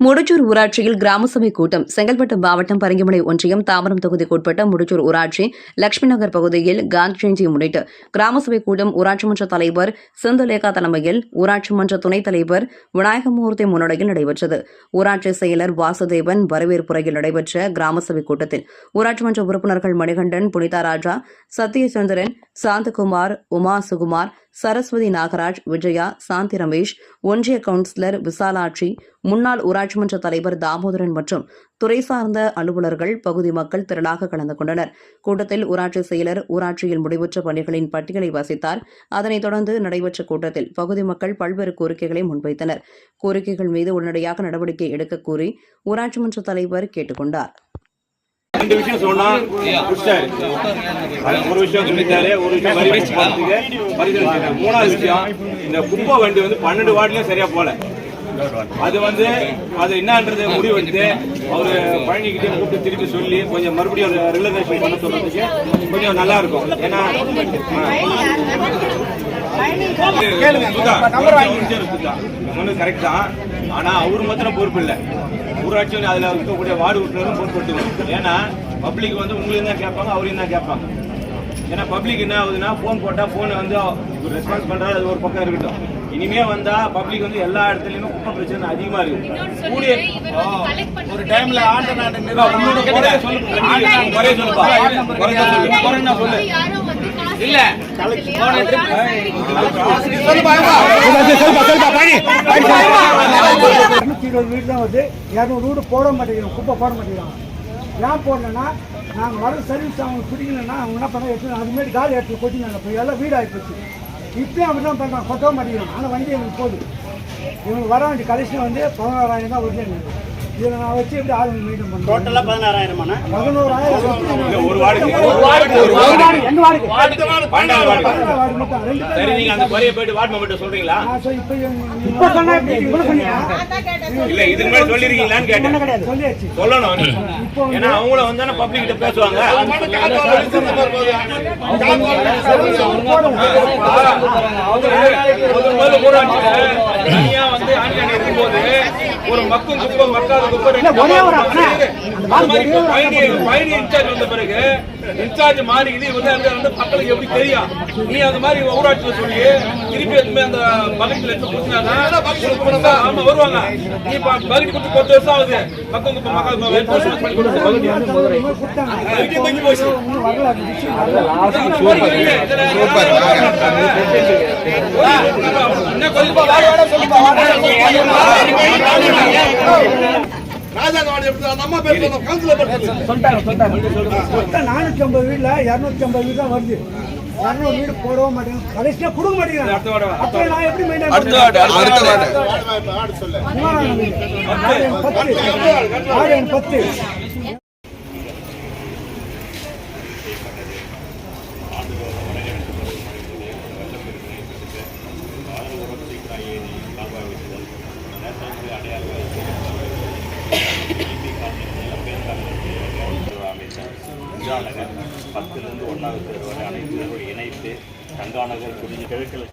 முடிச்சூர் ஊராட்சியில் கிராம சபை கூட்டம். செங்கல்பட்டு மாவட்டம் பரங்கிமலை ஒன்றியம் தாம்பரம் தொகுதிக்குட்பட்ட முடிச்சூர் ஊராட்சி லட்சுமி நகர் பகுதியில் காந்தி ஜெயந்தியை முன்னிட்டு கிராம சபை கூட்டம் ஊராட்சி மன்ற தலைவர் சிந்துலேகா தலைமையில் ஊராட்சி மன்ற துணைத் தலைவர் விநாயகமூர்த்தி முன்னிலையில் நடைபெற்றது. ஊராட்சி செயலர் வாசுதேவன் வரவேற்புரையில் நடைபெற்ற கிராம சபை கூட்டத்தில் ஊராட்சி மன்ற உறுப்பினர்கள் மணிகண்டன், புனிதா ராஜா, சத்யச்சந்திரன், சாந்தகுமார், உமா சுகுமார், சரஸ்வதி நாகராஜ், விஜயா, சாந்தி ரமேஷ், ஒன்றிய கவுன்சிலர் விசாலாட்சி, முன்னாள் ஊராட்சி மன்ற தலைவர் தாமோதரன் மற்றும் துறை சார்ந்த அலுவலர்கள், பகுதி மக்கள் திரளாக கலந்து கொண்டனர். கூட்டத்தில் ஊராட்சி செயலர் ஊராட்சியில் முடிவுற்ற பணிகளின் பட்டியலை வாசித்தார். அதனைத் தொடர்ந்து நடைபெற்ற கூட்டத்தில் பகுதி மக்கள் பல்வேறு கோரிக்கைகளை முன்வைத்தனர். கோரிக்கைகள் மீது உடனடியாக நடவடிக்கை எடுக்க கோரி ஊராட்சி மன்ற தலைவர் கேட்டுக் கொண்டார். ரெண்டு விஷயம் சொன்னா ஒரு விஷயம் சொல்லிட்டாரு, ஒரு விஷயம் பரிசீலனை. மூணாவது விஷயம், இந்த குப்பை வண்டி 12 வார்டுலயும் சரியா போல. அது என்னன்றது முடிவு எடுத்து அவரு பழனிக்கிட்டே கூப்பிட்டு திருப்பி சொல்லி கொஞ்சம் மறுபடியும் ரிலர்வேஷன் பண்ண சொல்றதுக்கு கொஞ்சம் நல்லா இருக்கும். ஏன்னா கரெக்ட் தான், ஆனா அவரு மாத்திரம் பொறுப்பு இல்லை. ஊராட்சி அதுல இருக்கக்கூடிய வார்டு உறுப்பினரும் பொறுப்பெடுத்துக்கணும். ஏன்னா பப்ளிக் உங்களையும் தான் கேட்பாங்க, அவரையும் தான் கேட்பாங்க. ஏன்னா பப்ளிக் என்ன ஆகுதுன்னா, போன் போட்டா போனை ரெஸ்பான்ஸ் பண்றாரு, அது ஒரு பக்கம் இருக்கட்டும். இனிமே வந்தா பப்ளிக் எல்லா இடத்துலயுமே குப்பை பிரச்சனை அதிகமா இருக்கு. ஒரு டைம்ல இல்ல வீடு போட மாட்டேங்கிறோம், குப்பை போட மாட்டேங்கிறாங்க. ஏன் போடலன்னா, நாங்கள் வர சர்வீஸ் அவங்க பிடிக்கலன்னா அவங்க என்ன பண்ண எடுத்து அதுமாரி காலி இடத்துல கொட்டினாங்க. இப்போ எல்லாம் வீடு ஆகிப்போச்சு. இப்பயும் அப்படி தான் பண்ணுறாங்க, கொட்ட மாட்டேங்கிறாங்க. ஆனால் வண்டி எங்களுக்கு போகுது. இவங்க வர வேண்டிய கலெக்ஷன் 16,000 தான் வருது. இதில் நான் வச்சு எப்படி ஆளுங்க மெயின்டைன் பண்ணுறேன். டோட்டலாக 16,000. 16,000 ஒரு வார்டு மட்டும். அந்த குறைய போயிட்டு வார்டு மெம்பர் சொல்றீங்களா? இப்போ சொன்னா இல்ல இதுக்கு முன்னாடி சொல்லிருக்கீங்களான்னு கேட்டேன். சொல்லியாச்சு, சொல்லணும். ஏன்னா அவங்கள வந்தானே பப்ளிக் கிட்ட பேசுவாங்க. தனியா ஆன்லைன் இருக்கும்போது ஒரு மக்கும் குப்பை மக்காத குப்பை பயணி இன்சார்ஜ் வந்த பிறகு இன்சார்ஜ் மாறிக்குது. மக்களுக்கு எப்படி தெரியும்? நீ அந்த மாதிரி ஊராட்சியில் சொல்லி திருப்பி எதுவுமே அந்த பக்கத்தில் எடுத்து கொடுத்தா ஆமா வருவாங்க. நீ பகுதி கொடுத்து 10 வருஷம் ஆகுது. மக்கும் குப்பை மக்கள் பண்ணி கொடுத்து வீடுல 250 வீடு தான் வருது. 200 வீடு போடவே மாட்டேங்க, கடைசியா கொடுக்க மாட்டேங்கிறாங்க. அப்புறம் நான் எப்படி மெயின்டைன் பண்ணுறேன்? 10 10லிருந்து 1வது வரை அனைத்து இணைத்து கங்காநகர் கிழக்கில்